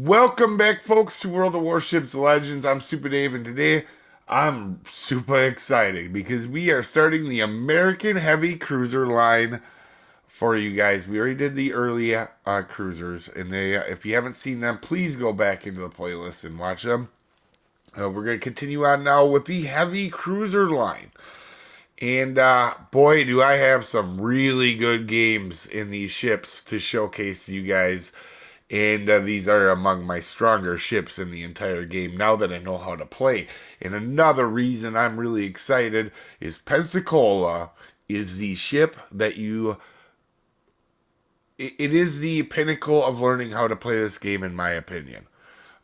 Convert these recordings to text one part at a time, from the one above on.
Welcome back, folks, to World of Warships Legends. I'm Soopa-Dave, and today I'm super excited because we are starting the American Heavy Cruiser line for you guys. We already did the early cruisers, and if you haven't seen them, please go back into the playlist and watch them. We're going to continue on now with the Heavy Cruiser line. And boy, do I have some really good games in these ships to showcase to you guys. And these are among my stronger ships in the entire game now that I know how to play. And another reason I'm really excited is Pensacola is the ship that it is the pinnacle of learning how to play this game, in my opinion.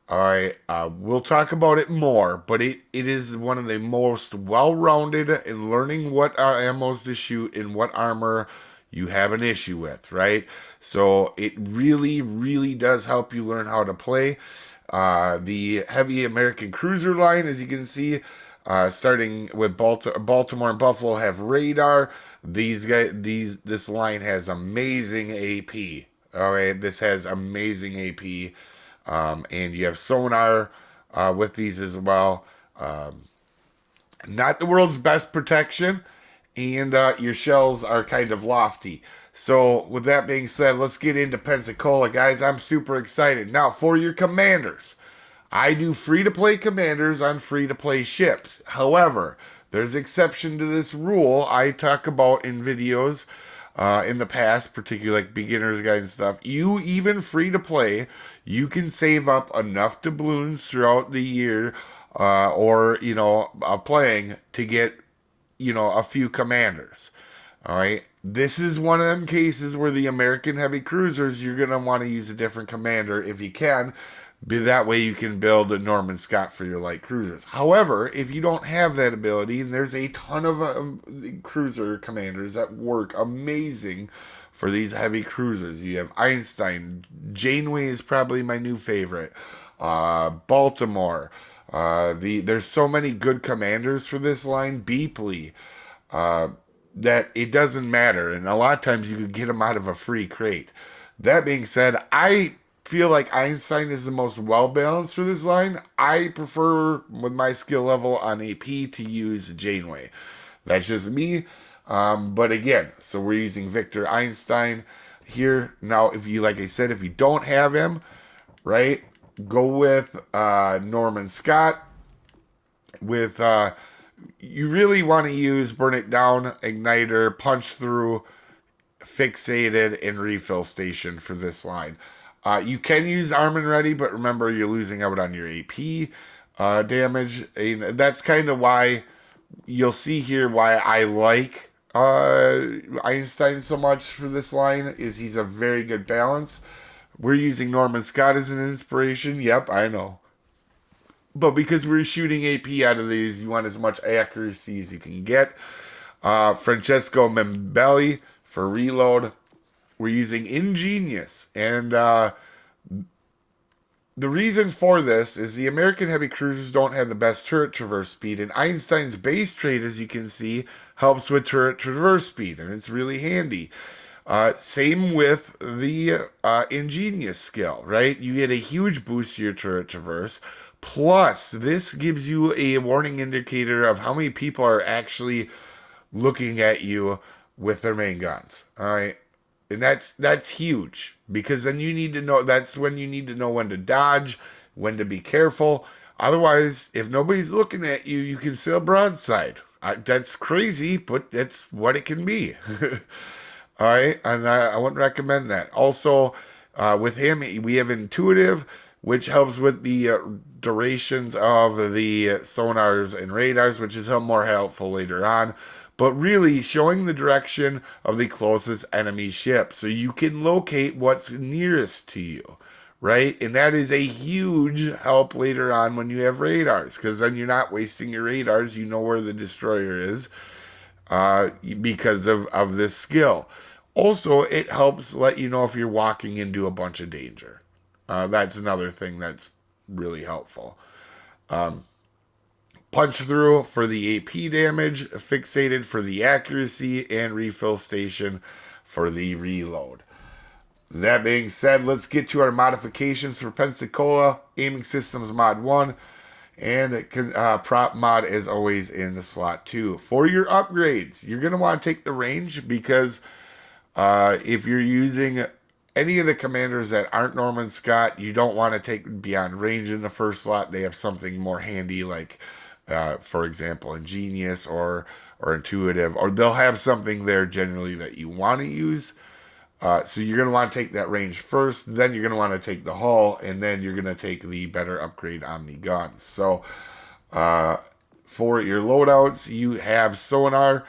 All right, we'll talk about it more, but it is one of the most well-rounded in learning what ammos to shoot and what armor you have an issue with, right? So it really, really does help you learn how to play. The heavy American cruiser line, as you can see, starting with Baltimore and Buffalo have radar. This line has amazing AP. All right, this has amazing AP. And you have sonar with these as well. Um, Not the world's best protection, and your shells are kind of lofty. So, with that being said, let's get into Pensacola, guys. I'm super excited. Now, for your commanders, I do free to play commanders on free to play ships. However, there's exception to this rule I talk about in videos in the past, particularly like beginner's guide and stuff. You even free to play, you can save up enough doubloons throughout the year or playing to get a few commanders. All right. This is one of them cases where the American heavy cruisers, you're going to want to use a different commander if you can. Be that way you can build a Norman Scott for your light cruisers. However, if you don't have that ability, and there's a ton of cruiser commanders that work amazing for these heavy cruisers. You have Einstein. Janeway is probably my new favorite. Baltimore. There's so many good commanders for this line. Beepley. Uh, that it doesn't matter. And a lot of times you could get them out of a free crate. That being said, I feel like Einstein is the most well balanced for this line. I prefer, with my skill level on AP, to use Janeway. That's just me. But again, so we're using Victor Einstein here. Now, if you, like I said, if you don't have him, right, go with Norman Scott with you really want to use burn it down, igniter, punch through, fixated, and refill station for this line. You can use arm and ready, but remember you're losing out on your AP damage. And that's kind of why you'll see here why I like Einstein so much for this line is he's a very good balance. We're using Norman Scott as an inspiration. Yep, I know. But because we're shooting AP out of these, you want as much accuracy as you can get. Francesco Membelli for reload. We're using Ingenious. And the reason for this is the American heavy cruisers don't have the best turret traverse speed. And Einstein's base trait, as you can see, helps with turret traverse speed. And it's really handy. Same with the Ingenious skill, right? You get a huge boost to your turret traverse. Plus, this gives you a warning indicator of how many people are actually looking at you with their main guns. All right. And that's huge because then you need to know that's when you need to know when to dodge, when to be careful. Otherwise, if nobody's looking at you, you can sail broadside. That's crazy, but that's what it can be. All right, and I wouldn't recommend that. Also, with him, we have intuitive, which helps with the durations of the sonars and radars, which is more helpful later on. But really showing the direction of the closest enemy ship, so you can locate what's nearest to you, right? And that is a huge help later on when you have radars, because then you're not wasting your radars. You know where the destroyer is because of this skill. Also, it helps let you know if you're walking into a bunch of danger. That's another thing that's really helpful. Um, Punch through for the AP damage, fixated for the accuracy, and refill station for the reload. That being said, let's get to our modifications for Pensacola. Aiming systems mod 1. And prop mod is always in the slot 2. For your upgrades, you're going to want to take the range because if you're using any of the commanders that aren't Norman Scott, you don't want to take beyond range in the first slot. They have something more handy, like, for example, ingenious or intuitive, or they'll have something there generally that you want to use. So you're going to want to take that range first, then you're going to want to take the hull, and then you're going to take the better upgrade on the guns. So uh, for your loadouts, you have sonar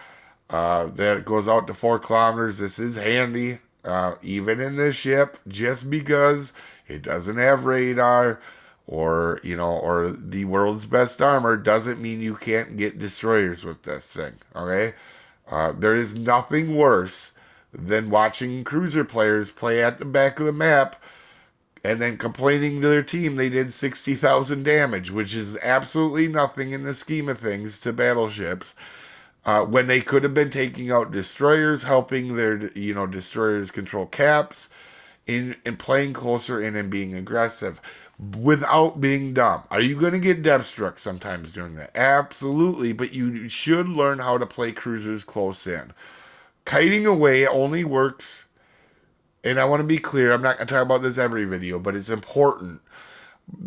that goes out to 4 kilometers. This is handy, even in this ship, just because it doesn't have radar or the world's best armor doesn't mean you can't get destroyers with this thing. Okay, there is nothing worse than watching cruiser players play at the back of the map and then complaining to their team they did 60,000 damage, which is absolutely nothing in the scheme of things to battleships, when they could have been taking out destroyers, helping their destroyers control caps, in playing closer in and being aggressive without being dumb. Are you going to get depth struck sometimes doing that? Absolutely, but you should learn how to play cruisers close in. Kiting away only works, and I want to be clear, I'm not going to talk about this every video, but it's important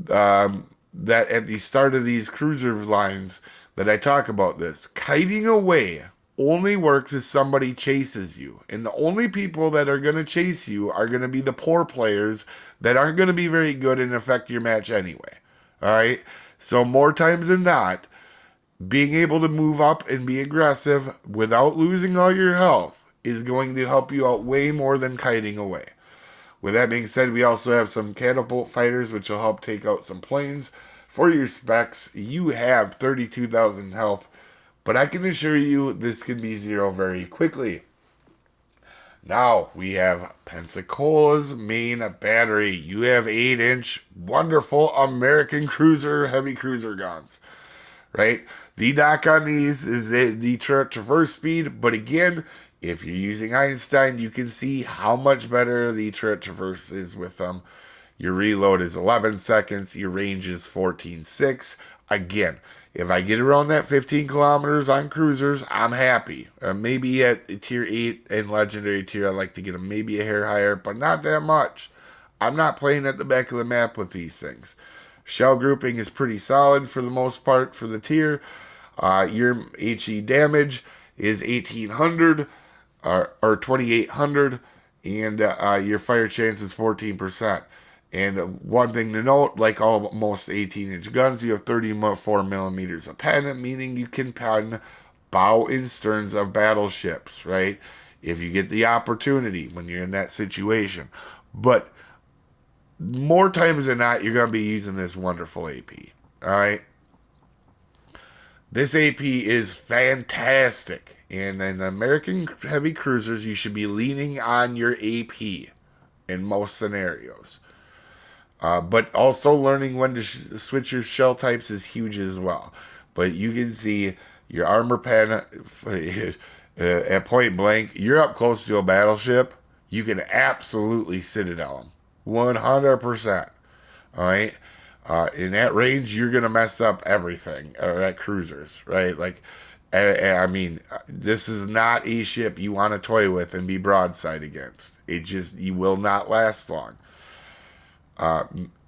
that at the start of these cruiser lines that I talk about this. Kiting away only works if somebody chases you. And the only people that are going to chase you are going to be the poor players that aren't going to be very good and affect your match anyway. All right? So, more times than not, being able to move up and be aggressive without losing all your health is going to help you out way more than kiting away. With that being said, we also have some catapult fighters, which will help take out some planes. For your specs, you have 32,000 health, but I can assure you this can be zero very quickly. Now we have Pensacola's main battery. You have 8-inch, wonderful American cruiser, heavy cruiser guns, right? The knock on these is the traverse speed, but again, if you're using Einstein, you can see how much better the traverse is with them. Your reload is 11 seconds. Your range is 14.6. Again, if I get around that 15 kilometers on cruisers, I'm happy. Maybe at tier 8 and legendary tier, I'd like to get them maybe a hair higher, but not that much. I'm not playing at the back of the map with these things. Shell grouping is pretty solid for the most part for the tier. Your HE damage is 1800 or 2800, and your fire chance is 14%. And one thing to note, like most 18-inch guns, you have 34 millimeters of pen, meaning you can pen bow and sterns of battleships, right? If you get the opportunity when you're in that situation. But more times than not, you're going to be using this wonderful AP. All right. This AP is fantastic. And in American heavy cruisers, you should be leaning on your AP in most scenarios. But also learning when to switch your shell types is huge as well. But you can see your armor pen at point blank. You're up close to a battleship. You can absolutely citadel them, 100%. All right. In that range, you're gonna mess up everything, or at cruisers, right? Like, I mean, this is not a ship you want to toy with and be broadside against. It just you will not last long. Uh,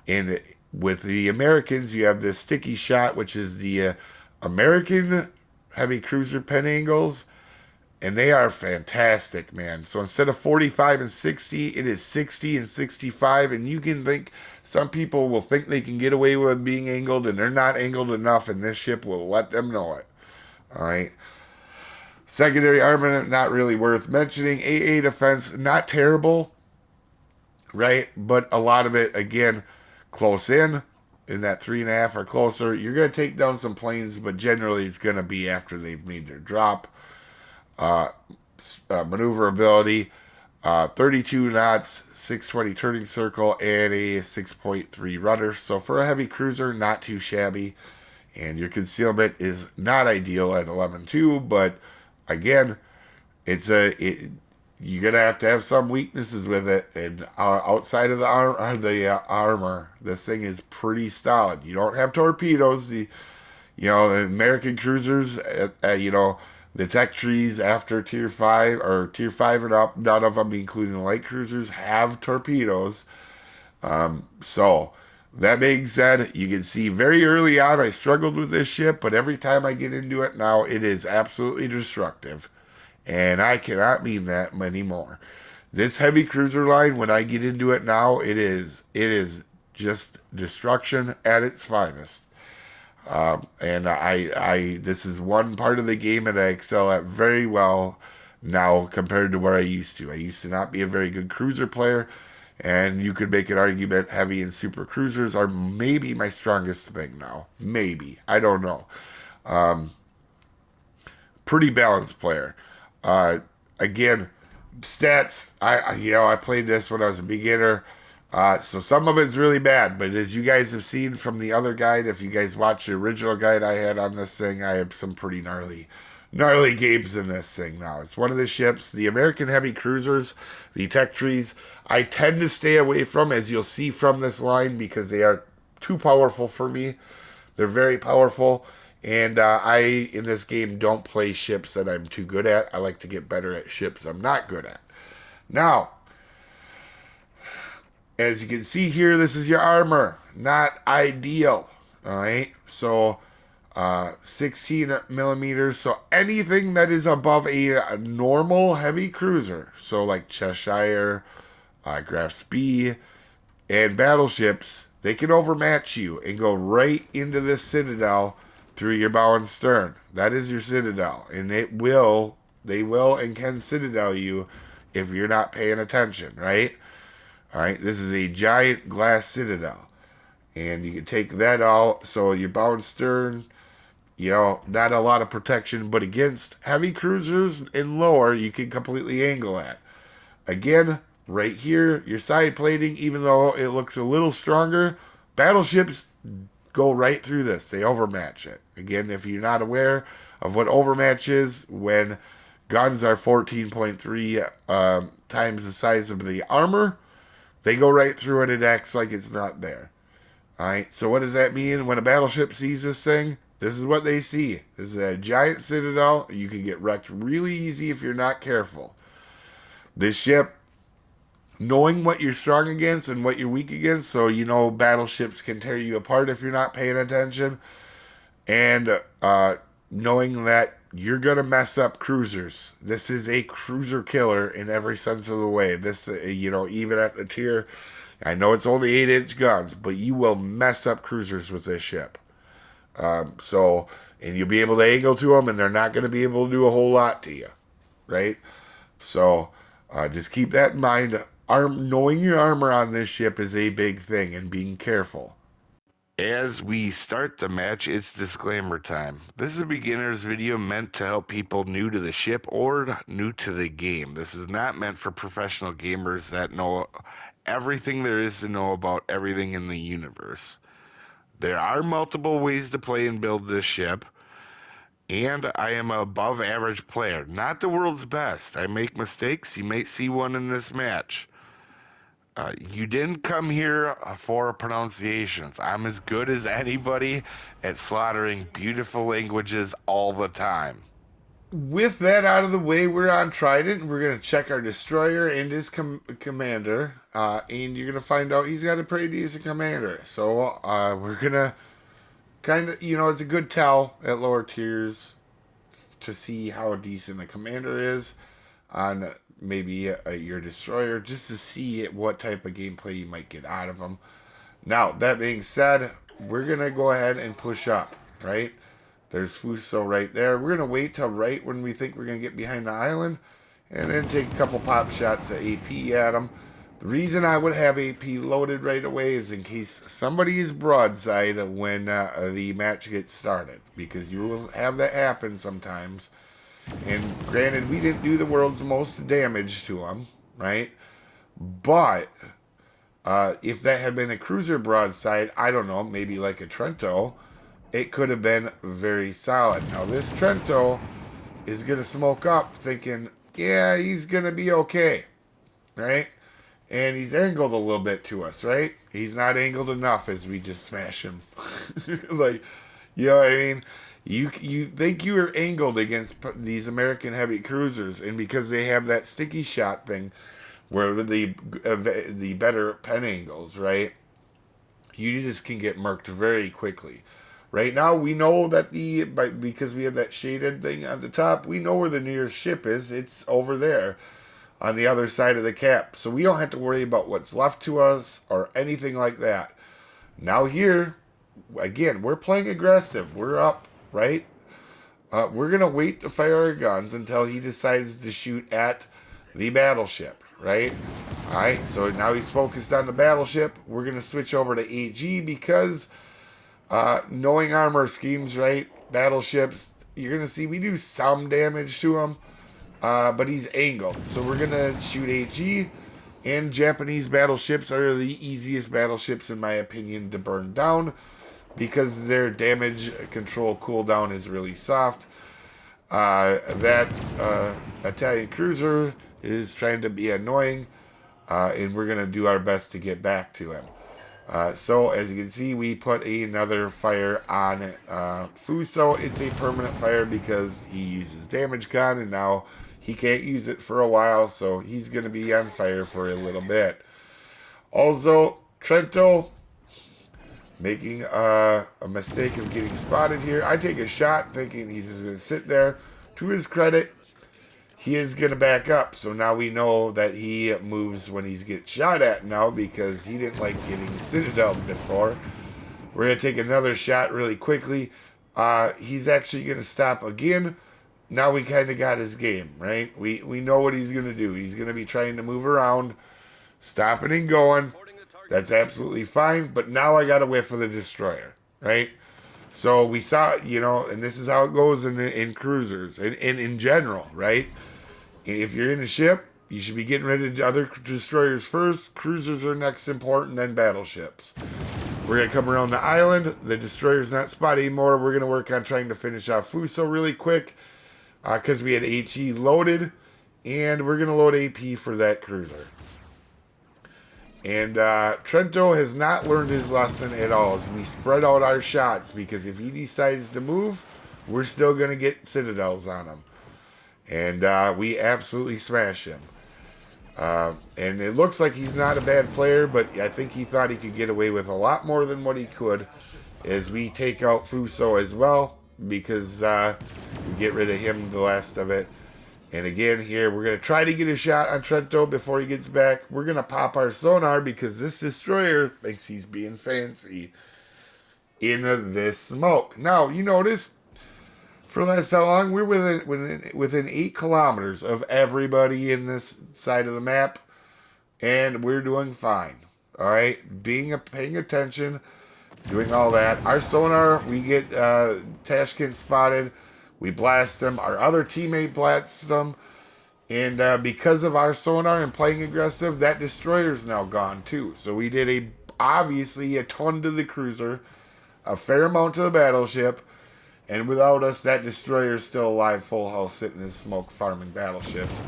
and with the Americans, you have this sticky shot, which is the American heavy cruiser pen angles, and they are fantastic, man. So instead of 45 and 60, it is 60 and 65, and you can think some people will think they can get away with being angled, and they're not angled enough, and this ship will let them know it. All right. Secondary armament, not really worth mentioning. AA defense, not terrible, right? But a lot of it, again, close in that 3.5 or closer. You're going to take down some planes, but generally it's going to be after they've made their drop. Uh, Maneuverability, 32 knots, 620 turning circle, and a 6.3 rudder. So for a heavy cruiser, not too shabby. And your concealment is not ideal at 11.2, but again, it's you're gonna have to have some weaknesses with it. And outside of the armor, this thing is pretty solid. You don't have torpedoes. The American cruisers, the tech trees after tier 5 or tier 5 and up, none of them, including the light cruisers, have torpedoes. So that being said, you can see very early on I struggled with this ship, but every time I get into it now, it is absolutely destructive. And I cannot mean that anymore. This heavy cruiser line, when I get into it now, it is just destruction at its finest. And this is one part of the game that I excel at very well now compared to where I used to. I used to not be a very good cruiser player, and you could make an argument heavy and super cruisers are maybe my strongest thing now. Maybe. I don't know. Um, Pretty balanced player. Uh, Again, stats. I played this when I was a beginner. So some of it's really bad, but as you guys have seen from the other guide, if you guys watch the original guide I had on this thing, I have some pretty gnarly games in this thing now. It's one of the ships, the American heavy cruisers, the tech trees, I tend to stay away from, as you'll see from this line, because they are too powerful for me. They're very powerful. And I, in this game, don't play ships that I'm too good at. I like to get better at ships I'm not good at. Now, as you can see here, this is your armor. Not ideal. All right. So 16 millimeters. So anything that is above a normal heavy cruiser, so like Cheshire, Graf's B, and battleships, they can overmatch you and go right into this citadel through your bow and stern. That is your citadel, and they will and can citadel you if you're not paying attention, right? All right, this is a giant glass citadel, and you can take that out. So your bow and stern, not a lot of protection, but against heavy cruisers and lower, you can completely angle at. Again, right here, your side plating, even though it looks a little stronger, battleships go right through this. They overmatch it. Again, if you're not aware of what overmatch is, when guns are 14.3 times the size of the armor, they go right through it. It acts like it's not there. All right. So what does that mean when a battleship sees this thing? This is what they see. This is a giant citadel. You can get wrecked really easy if you're not careful. This ship, knowing what you're strong against and what you're weak against, so battleships can tear you apart if you're not paying attention, and knowing that you're gonna mess up cruisers. This is a cruiser killer in every sense of the way. This, even at the tier, I know it's only 8-inch guns, but you will mess up cruisers with this ship. And you'll be able to angle to them, and they're not going to be able to do a whole lot to you, right? So just keep that in mind. Knowing your armor on this ship is a big thing, and being careful. As we start the match, it's disclaimer time. This is a beginner's video meant to help people new to the ship or new to the game. This is not meant for professional gamers that know everything there is to know about everything in the universe. There are multiple ways to play and build this ship, and I am an above average player. Not the world's best. I make mistakes. You may see one in this match. You didn't come here for pronunciations. I'm as good as anybody at slaughtering beautiful languages all the time. With that out of the way, we're on Trident. We're going to check our destroyer and his commander. And you're going to find out he's got a pretty decent commander. So we're going to kind of, it's a good tell at lower tiers to see how decent a commander is on maybe your destroyer, just to see what type of gameplay you might get out of them. Now, that being said, we're going to go ahead and push up, right? There's Fuso right there. We're going to wait till right when we think we're going to get behind the island, and then take a couple pop shots of AP at them. The reason I would have AP loaded right away is in case somebody is broadside when the match gets started, because you will have that happen sometimes. And granted, we didn't do the world's most damage to them, right? But if that had been a cruiser broadside, I don't know, maybe like a Trento, it could have been very solid. Now, this Trento is going to smoke up thinking, yeah, he's going to be okay, right? And he's angled a little bit to us, right? He's not angled enough as we just smash him. Like, you know what I mean? You think you are angled against these American heavy cruisers, and because they have that sticky shot thing, where the better pen angles, right? You just can get murked very quickly. Right now, we know that because we have that shaded thing on the top, we know where the nearest ship is. It's over there on the other side of the cap. So we don't have to worry about what's left to us or anything like that. Now here, again, we're playing aggressive. We're up, right? We're going to wait to fire our guns until he decides to shoot at the battleship, right? All right, so now he's focused on the battleship. We're going to switch over to AG because knowing armor schemes, right? Battleships, you're going to see we do some damage to him. But he's angled. So we're going to shoot AG. And Japanese battleships are the easiest battleships, in my opinion, to burn down because their damage control cooldown is really soft. That Italian cruiser is trying to be annoying, and we're going to do our best to get back to him. So as you can see, we put another fire on Fuso. It's a permanent fire because he uses damage con, and now he can't use it for a while, so he's going to be on fire for a little bit. Also, Trento making a mistake of getting spotted here. I take a shot thinking he's just going to sit there. To his credit, he is going to back up. So now we know that he moves when he's get shot at now because he didn't like getting Citadel before. We're going to take another shot really quickly. He's actually going to stop again. Now we kind of got his game, right? We know what he's going to do. He's going to be trying to move around, stopping and going. That's absolutely fine. But now I got a whiff of the destroyer, right? So we saw, you know, and this is how it goes in cruisers and in general, right? If you're in a ship, you should be getting rid of other destroyers first. Cruisers are next important, then battleships. We're going to come around the island. The destroyer's not spotted anymore. We're going to work on trying to finish off Fuso really quick because we had HE loaded. And we're going to load AP for that cruiser. And Trento has not learned his lesson at all as we spread out our shots because if he decides to move, we're still going to get Citadels on him. And we absolutely smash him. And it looks like he's not a bad player, but I think he thought he could get away with a lot more than what he could as we take out Fuso as well because we get rid of him, the last of it. And again, here, we're going to try to get a shot on Trento before he gets back. We're going to pop our sonar because this destroyer thinks he's being fancy in this smoke. Now, you notice, for last how long? We're within 8 kilometers of everybody in this side of the map, and we're doing fine. All right? paying attention, doing all that. Our sonar, we get Tashkent spotted. We blast them. Our other teammate blasts them. And because of our sonar and playing aggressive, that destroyer's now gone too. So we did obviously a ton to the cruiser, a fair amount to the battleship, and without us, that destroyer's still alive, full house, sitting in smoke, farming battleships.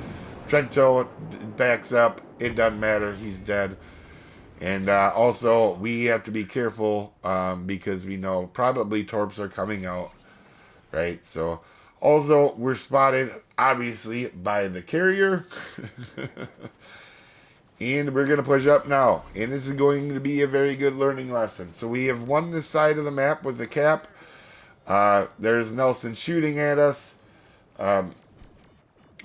Trento backs up. It doesn't matter. He's dead. And also, we have to be careful because we know probably torps are coming out. Right, so also we're spotted obviously by the carrier, and we're gonna push up now. And this is going to be a very good learning lesson. So we have won this side of the map with the cap. There's Nelson shooting at us, and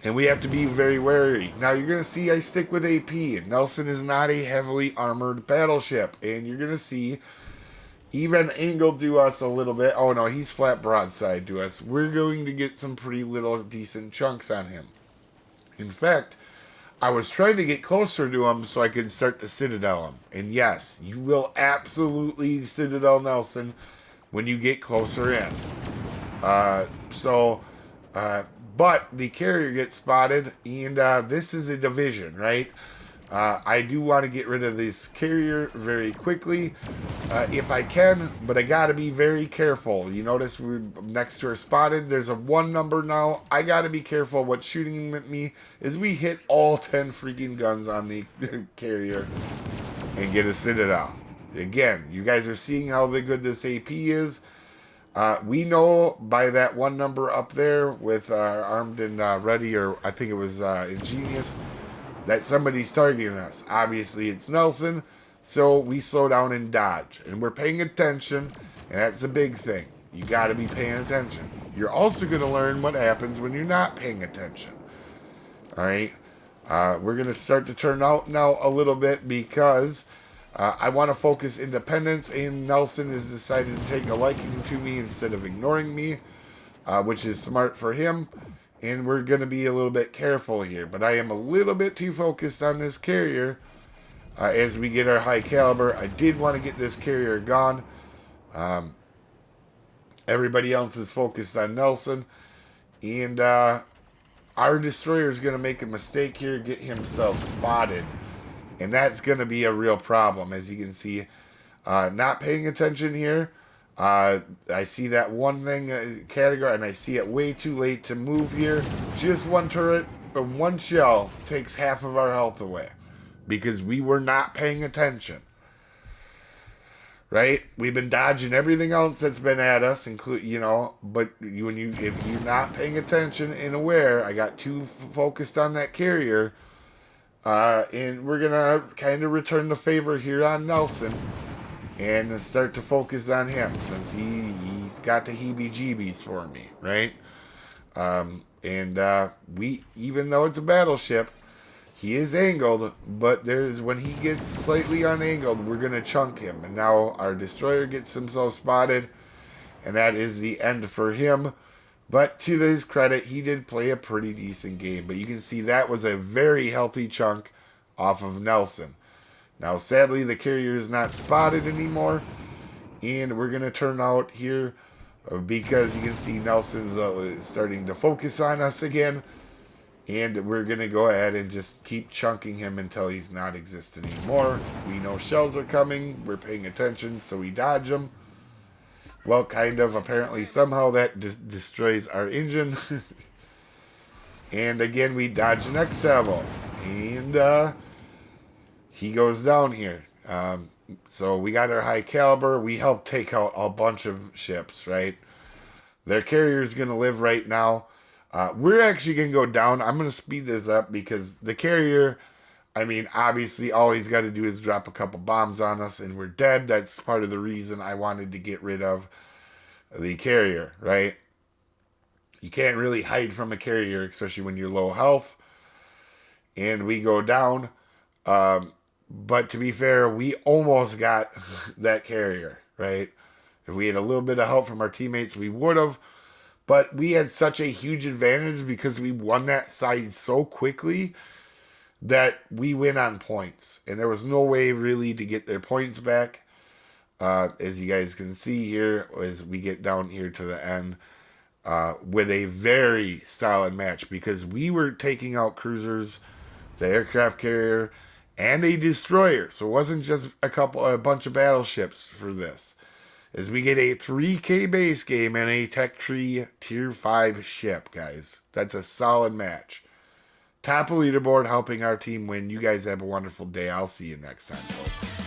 we have to be very wary. Now you're gonna see I stick with AP. Nelson is not a heavily armored battleship, and you're gonna see. Even angled to us a little bit. Oh no, he's flat broadside to us. We're going to get some pretty little decent chunks on him. In fact, I was trying to get closer to him so I could start to Citadel him. And yes, you will absolutely Citadel Nelson when you get closer in. But the carrier gets spotted, and this is a division, right? I do want to get rid of this carrier very quickly, if I can, but I got to be very careful. You notice we're next to our spotted. There's a 1 number now. I got to be careful what's shooting at me is we hit all 10 freaking guns on the carrier and get a Citadel. Again, you guys are seeing how good this AP is. We know by that 1 number up there with armed and ready, or I think it was ingenious, that somebody's targeting us. Obviously, it's Nelson, so we slow down and dodge. And we're paying attention, and that's a big thing. You got to be paying attention. You're also going to learn what happens when you're not paying attention. All right? We're going to start to turn out now a little bit because I want to focus independence, and Nelson has decided to take a liking to me instead of ignoring me, which is smart for him. And we're going to be a little bit careful here. But I am a little bit too focused on this carrier as we get our high caliber. I did want to get this carrier gone. Everybody else is focused on Nelson. And our destroyer is going to make a mistake here, get himself spotted. And that's going to be a real problem, as you can see. Not paying attention here. I see that one thing category, and I see it way too late to move here. Just one turret and one shell takes half of our health away because we were not paying attention. Right? We've been dodging everything else that's been at us, include But if you're not paying attention and aware, I got too focused on that carrier. And we're gonna kind of return the favor here on Nelson. And start to focus on him since he's got the heebie-jeebies for me, right? We, even though it's a battleship, he is angled, but when he gets slightly unangled, we're gonna chunk him. And now our destroyer gets himself spotted, and that is the end for him. But to his credit, he did play a pretty decent game. But you can see that was a very healthy chunk off of Nelson. Now, sadly, the carrier is not spotted anymore, and we're going to turn out here because you can see Nelson's starting to focus on us again, and we're going to go ahead and just keep chunking him until he's not existing anymore. We know shells are coming. We're paying attention, so we dodge them. Well, kind of. Apparently, somehow that destroys our engine. And again, we dodge the next salvo. And he goes down here. So we got our high caliber. We helped take out a bunch of ships, right? Their carrier is going to live right now. We're actually going to go down. I'm going to speed this up because the carrier, I mean, obviously all he's got to do is drop a couple bombs on us and we're dead. That's part of the reason I wanted to get rid of the carrier, right? You can't really hide from a carrier, especially when you're low health. And we go down. But to be fair, we almost got that carrier, right? If we had a little bit of help from our teammates, we would have. But we had such a huge advantage because we won that side so quickly that we win on points. And there was no way really to get their points back. As you guys can see here, as we get down here to the end, with a very solid match because we were taking out cruisers, the aircraft carrier, and a destroyer. So it wasn't just a bunch of battleships for this. As we get a 3K base game and a Tech Tree Tier 5 ship, guys. That's a solid match. Top of leaderboard helping our team win. You guys have a wonderful day. I'll see you next time, folks.